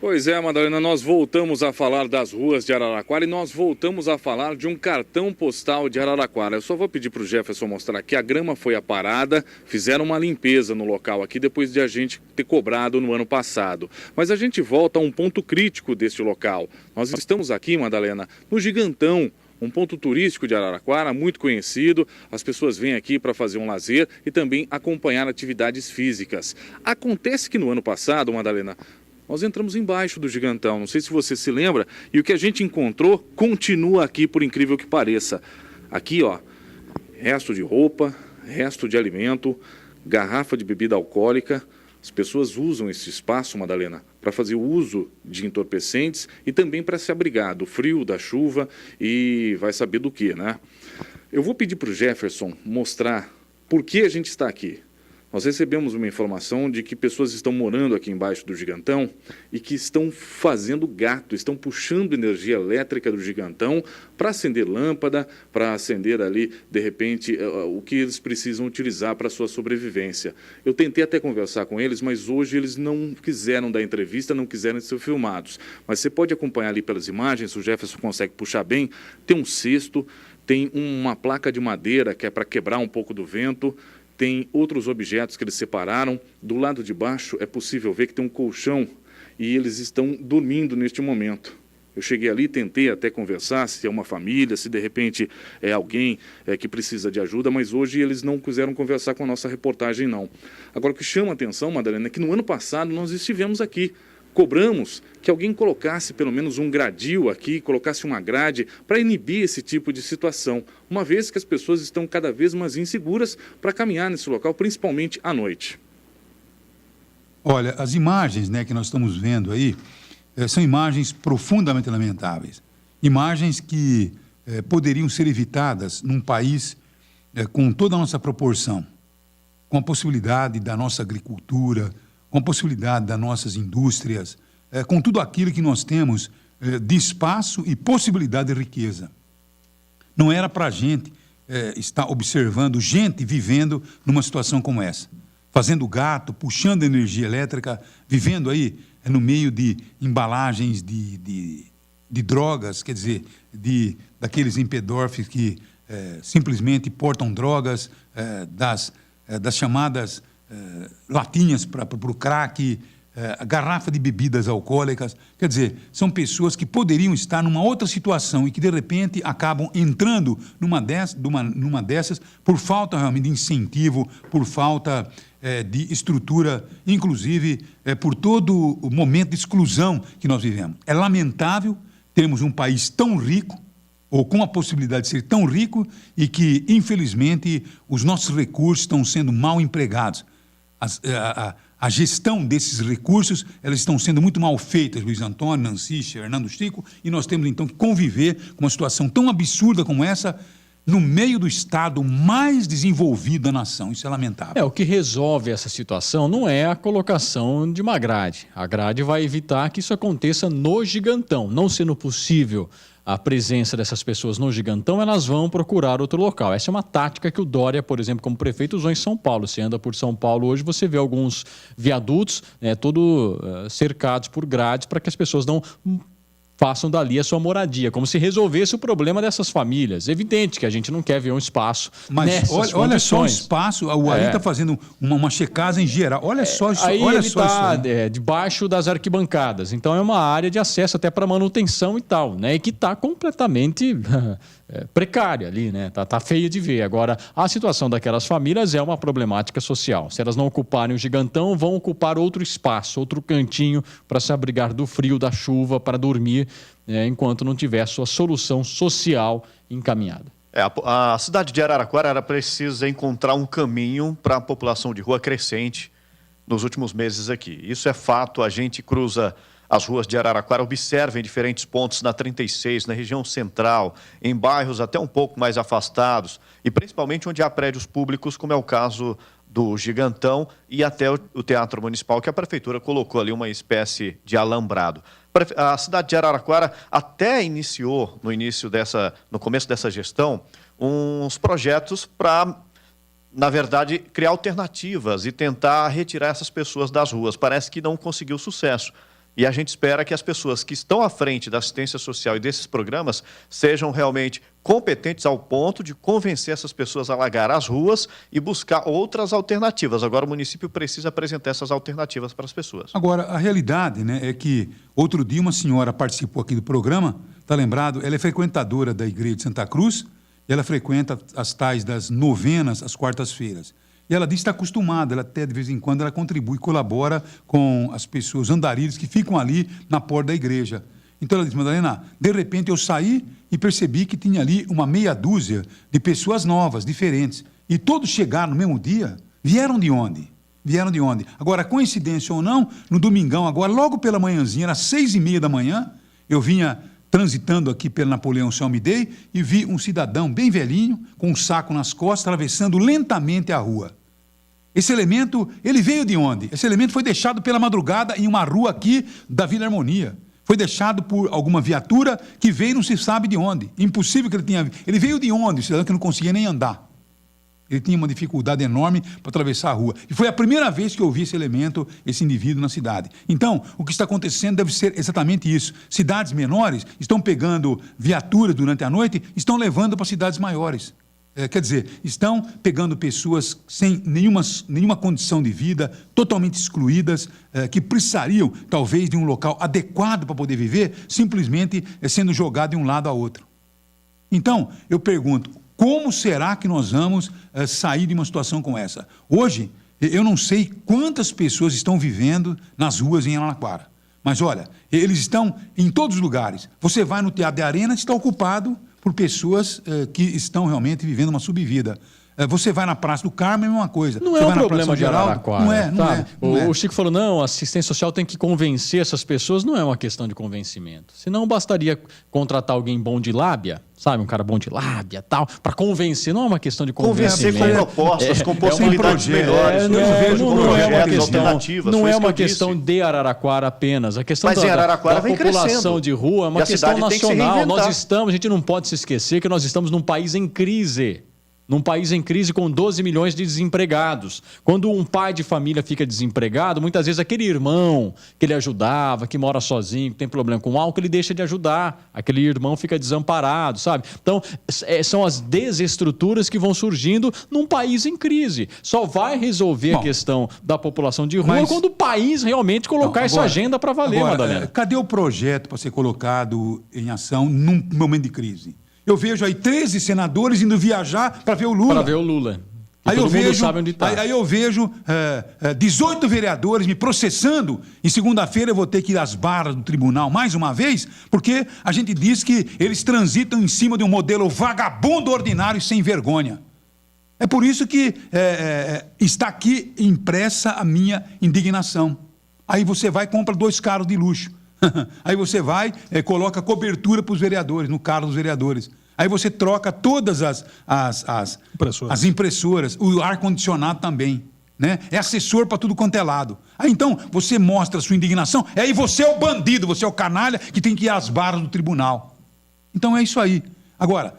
Pois é, Madalena, nós voltamos a falar das ruas de Araraquara e nós voltamos a falar de um cartão postal de Araraquara. Eu só vou pedir para o Jefferson mostrar aqui, a grama foi aparada, fizeram uma limpeza no local aqui depois de a gente ter cobrado no ano passado. Mas a gente volta a um ponto crítico deste local. Nós estamos aqui, Madalena, no Gigantão, um ponto turístico de Araraquara, muito conhecido. As pessoas vêm aqui para fazer um lazer e também acompanhar atividades físicas. Acontece que no ano passado, Madalena, nós entramos embaixo do Gigantão, não sei se você se lembra, e o que a gente encontrou continua aqui, por incrível que pareça. Aqui, ó, resto de roupa, resto de alimento, garrafa de bebida alcoólica. As pessoas usam esse espaço, Madalena, para fazer uso de entorpecentes e também para se abrigar do frio, da chuva e vai saber do que, né? Eu vou pedir para o Jefferson mostrar por que a gente está aqui. Nós recebemos uma informação de que pessoas estão morando aqui embaixo do Gigantão e que estão fazendo gato, estão puxando energia elétrica do Gigantão para acender lâmpada, para acender ali, de repente, o que eles precisam utilizar para a sua sobrevivência. Eu tentei até conversar com eles, mas hoje eles não quiseram dar entrevista, não quiseram ser filmados. Mas você pode acompanhar ali pelas imagens, o Jefferson consegue puxar bem, tem um cesto, tem uma placa de madeira que é para quebrar um pouco do vento, tem outros objetos que eles separaram. Do lado de baixo é possível ver que tem um colchão e eles estão dormindo neste momento. Eu cheguei ali, tentei até conversar, se é uma família, se de repente é alguém que precisa de ajuda, mas hoje eles não quiseram conversar com a nossa reportagem, não. Agora, o que chama a atenção, Madalena, é que no ano passado nós estivemos aqui, cobramos que alguém colocasse pelo menos um gradil aqui, colocasse uma grade para inibir esse tipo de situação, uma vez que as pessoas estão cada vez mais inseguras para caminhar nesse local, principalmente à noite. Olha, as imagens, né, que nós estamos vendo aí são imagens profundamente lamentáveis. Imagens que poderiam ser evitadas num país com toda a nossa proporção, com a possibilidade da nossa agricultura, com a possibilidade das nossas indústrias, com tudo aquilo que nós temos de espaço e possibilidade de riqueza. Não era para a gente estar observando gente vivendo numa situação como essa, fazendo gato, puxando energia elétrica, vivendo aí no meio de embalagens de drogas, quer dizer, daqueles empedorfes que simplesmente portam drogas, das chamadas latinhas para o crack, garrafa de bebidas alcoólicas. Quer dizer, são pessoas que poderiam estar numa outra situação e que, de repente, acabam entrando numa dessas por falta realmente de incentivo, por falta de estrutura, inclusive por todo o momento de exclusão que nós vivemos. É lamentável termos um país tão rico, ou com a possibilidade de ser tão rico, e que, infelizmente, os nossos recursos estão sendo mal empregados. A gestão desses recursos, elas estão sendo muito mal feitas, Luiz Antônio, Nancy, Fernando Chico, e nós temos então que conviver com uma situação tão absurda como essa, no meio do estado mais desenvolvido da nação. Isso é lamentável. O que resolve essa situação não é a colocação de uma grade. A grade vai evitar que isso aconteça no Gigantão. Não sendo possível a presença dessas pessoas no Gigantão, elas vão procurar outro local. Essa é uma tática que o Dória, por exemplo, como prefeito, usou em São Paulo. Você anda por São Paulo hoje, você vê alguns viadutos cercados por grades para que as pessoas não façam dali a sua moradia, como se resolvesse o problema dessas famílias. É evidente que a gente não quer ver um espaço nessas condições. Olha só o espaço, o Ari está fazendo uma checagem geral. Olha só isso. Aí olha ele só está isso debaixo das arquibancadas, então é uma área de acesso até para manutenção e tal, né? E que está completamente precária ali, né? Tá feio de ver. Agora, a situação daquelas famílias é uma problemática social. Se elas não ocuparem o Gigantão, vão ocupar outro espaço, outro cantinho para se abrigar do frio, da chuva, para dormir, enquanto não tiver a sua solução social encaminhada. A cidade de Araraquara era precisa encontrar um caminho para a população de rua crescente nos últimos meses aqui. Isso é fato, a gente cruza as ruas de Araraquara, observa em diferentes pontos na 36, na região central, em bairros até um pouco mais afastados, e principalmente onde há prédios públicos, como é o caso do Gigantão e até o Teatro Municipal, que a Prefeitura colocou ali uma espécie de alambrado. A cidade de Araraquara até iniciou, no começo dessa gestão, uns projetos para, na verdade, criar alternativas e tentar retirar essas pessoas das ruas. Parece que não conseguiu sucesso. E a gente espera que as pessoas que estão à frente da assistência social e desses programas sejam realmente competentes ao ponto de convencer essas pessoas a largar as ruas e buscar outras alternativas. Agora o município precisa apresentar essas alternativas para as pessoas. Agora, a realidade, né, é que outro dia uma senhora participou aqui do programa, está lembrado? Ela é frequentadora da Igreja de Santa Cruz, e ela frequenta as tais das novenas às quartas-feiras. E ela diz que está acostumada, ela até de vez em quando ela contribui, colabora com as pessoas, os andarilhos que ficam ali na porta da igreja. Então ela diz, Madalena, de repente eu saí e percebi que tinha ali uma meia dúzia de pessoas novas, diferentes. E todos chegaram no mesmo dia. Vieram de onde? Vieram de onde? Agora, coincidência ou não, no domingão, agora, logo pela manhãzinha, às 6h30 da manhã, eu vinha transitando aqui pelo Napoleão Salmidei e vi um cidadão bem velhinho, com um saco nas costas, atravessando lentamente a rua. Esse elemento, ele veio de onde? Esse elemento foi deixado pela madrugada em uma rua aqui da Vila Harmonia. Foi deixado por alguma viatura que veio não se sabe de onde. Impossível que ele tenha... Ele veio de onde? O cidadão que não conseguia nem andar. Ele tinha uma dificuldade enorme para atravessar a rua. E foi a primeira vez que eu vi esse elemento, esse indivíduo na cidade. Então, o que está acontecendo deve ser exatamente isso. Cidades menores estão pegando viaturas durante a noite, estão levando para cidades maiores. Quer dizer, estão pegando pessoas sem nenhuma condição de vida, totalmente excluídas, que precisariam, talvez, de um local adequado para poder viver, simplesmente sendo jogado de um lado a outro. Então, eu pergunto, como será que nós vamos sair de uma situação como essa? Hoje, eu não sei quantas pessoas estão vivendo nas ruas em Araraquara, mas olha, eles estão em todos os lugares. Você vai no Teatro de Arena, está ocupado por pessoas que estão realmente vivendo uma subvida. Você vai na Praça do Carmo, é a mesma coisa. Não é um problema de Araraquara. Não é. O Chico falou, não, a assistência social tem que convencer essas pessoas. Não é uma questão de convencimento. Senão bastaria contratar alguém bom de lábia, sabe? Um cara bom de lábia, tal, para convencer. Não é uma questão de convencimento. Convencer com propostas, com possibilidades melhores. Não é uma questão de Araraquara apenas. A questão da população de rua é uma questão nacional. A gente não pode se esquecer que nós estamos num país em crise. Num país em crise com 12 milhões de desempregados. Quando um pai de família fica desempregado, muitas vezes aquele irmão que ele ajudava, que mora sozinho, que tem problema com álcool, ele deixa de ajudar. Aquele irmão fica desamparado, sabe? Então, são as desestruturas que vão surgindo num país em crise. Só vai resolver a questão da população de rua quando o país realmente colocar essa agenda para valer, Madalena. Cadê o projeto para ser colocado em ação num momento de crise? Eu vejo aí 13 senadores indo viajar para ver o Lula. Para ver o Lula. Aí eu vejo 18 vereadores me processando e segunda-feira eu vou ter que ir às barras do tribunal mais uma vez, porque a gente diz que eles transitam em cima de um modelo vagabundo ordinário e sem vergonha. É por isso que está aqui impressa a minha indignação. Aí você vai e compra 2 carros de luxo. Aí você vai, coloca cobertura para os vereadores, no carro dos vereadores. Aí você troca todas as impressoras, o ar-condicionado também. Né? É assessor para tudo quanto é lado. Aí então você mostra a sua indignação, aí você é o bandido, você é o canalha que tem que ir às barras do tribunal. Então é isso aí. Agora,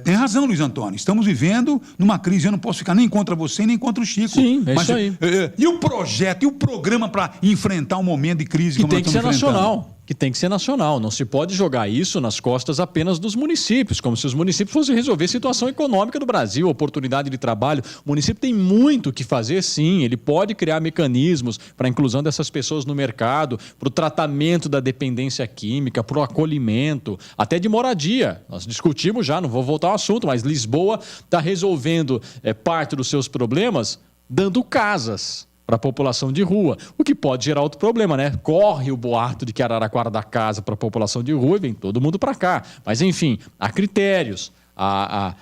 tem razão, Luiz Antônio. Estamos vivendo numa crise. Eu não posso ficar nem contra você, nem contra o Chico. Sim, é isso aí. E o projeto, e o programa para enfrentar um momento de crise como nós estamos enfrentando? Que tem que ser nacional. Não se pode jogar isso nas costas apenas dos municípios, como se os municípios fossem resolver a situação econômica do Brasil, oportunidade de trabalho. O município tem muito o que fazer, sim. Ele pode criar mecanismos para a inclusão dessas pessoas no mercado, para o tratamento da dependência química, para o acolhimento, até de moradia. Nós discutimos já, não vou voltar ao assunto, mas Lisboa está resolvendo parte dos seus problemas dando casas para a população de rua, o que pode gerar outro problema, né? Corre o boato de que Araraquara dá casa para a população de rua e vem todo mundo para cá. Mas, enfim, há critérios, há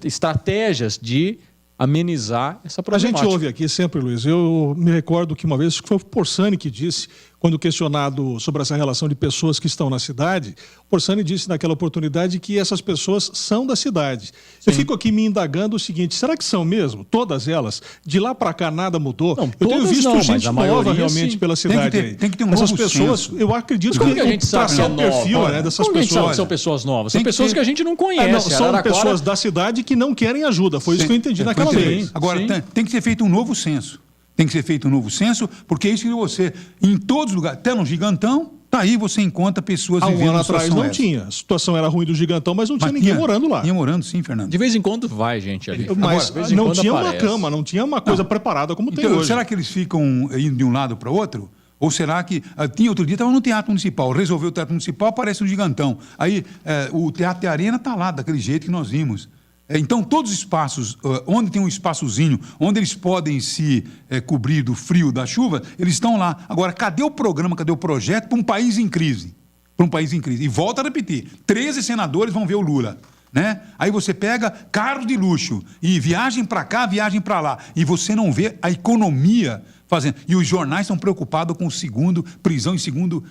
estratégias de amenizar essa problemática. A gente ouve aqui sempre, Luiz, eu me recordo que uma vez foi o Porsani que disse, quando questionado sobre essa relação de pessoas que estão na cidade, o Porsani disse naquela oportunidade que essas pessoas são da cidade. Sim. Eu fico aqui me indagando o seguinte, será que são mesmo? Todas elas? De lá para cá nada mudou? Não, eu tenho visto gente nova realmente pela cidade. Tem que ter um novo pessoas, senso. Eu acredito que a gente sabe o perfil dessas pessoas. A gente sabe que são pessoas novas? São pessoas que a gente não conhece. São pessoas da cidade que não querem ajuda. Foi isso que eu entendi naquela vez. Agora, tem que ser feito um novo censo. Tem que ser feito um novo censo, porque é isso que você, em todos os lugares, até no Gigantão, tá aí você encontra pessoas Há um vivendo ano em atrás situação não essa. tinha. A situação era ruim do Gigantão, mas não tinha ninguém morando lá. Tinha morando, sim, Fernando. De vez em quando vai, gente, ali. Mas Agora, de vez em não quando tinha uma aparece. cama, não tinha uma coisa preparada como tem Então, hoje. será que eles ficam indo de um lado para o outro? Ou será que... tinha outro dia, estava no Teatro Municipal, resolveu o Teatro Municipal, aparece um Gigantão. Aí o Teatro e Arena está lá, daquele jeito que nós vimos. Então, todos os espaços, onde tem um espaçozinho, onde eles podem se cobrir do frio, da chuva, eles estão lá. Agora, cadê o programa, cadê o projeto para um país em crise? Para um país em crise. E volto a repetir, 13 senadores vão ver o Lula. Né? Aí você pega carro de luxo e viagem para cá, viagem para lá. E você não vê a economia fazendo. E os jornais estão preocupados com prisão em segundo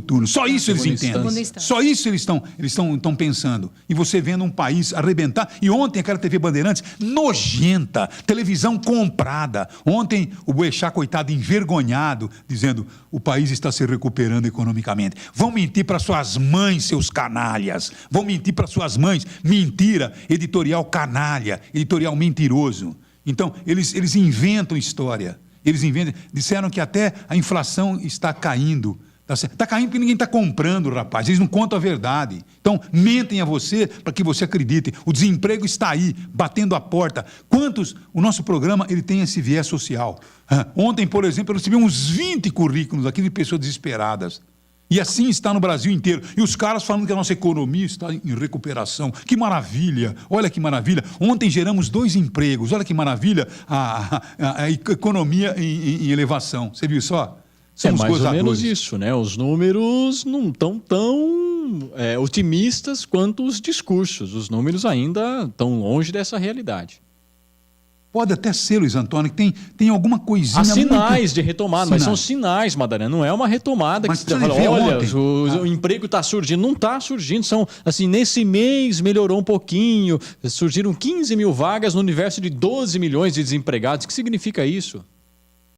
turno. Só isso eles entendem. Só isso eles estão pensando. E você vendo um país arrebentar. E ontem aquela TV Bandeirantes, nojenta, televisão comprada. Ontem o Boechat, coitado, envergonhado, dizendo o país está se recuperando economicamente. Vão mentir para suas mães, seus canalhas. Vão mentir para suas mães. Mentira, editorial canalha, editorial mentiroso. Então, eles inventam história. Eles inventam, disseram que até a inflação está caindo. Está caindo porque ninguém está comprando, rapaz. Eles não contam a verdade. Então, mentem a você para que você acredite. O desemprego está aí, batendo a porta. O nosso programa ele tem esse viés social. Ontem, por exemplo, eu recebi uns 20 currículos aqui de pessoas desesperadas. E assim está no Brasil inteiro. E os caras falando que a nossa economia está em recuperação. Que maravilha! Olha que maravilha. Ontem geramos 2 empregos. Olha que maravilha a economia em elevação. Você viu só? Somos mais ou menos isso, né? Os números não estão tão otimistas quanto os discursos. Os números ainda estão longe dessa realidade. Pode até ser, Luiz Antônio, que tem alguma coisinha... Há sinais de retomada, mas são sinais, Madalena. Não é uma retomada que você fala, olha, o emprego está surgindo. Não está surgindo. São, assim, nesse mês melhorou um pouquinho. Surgiram 15 mil vagas no universo de 12 milhões de desempregados. O que significa isso?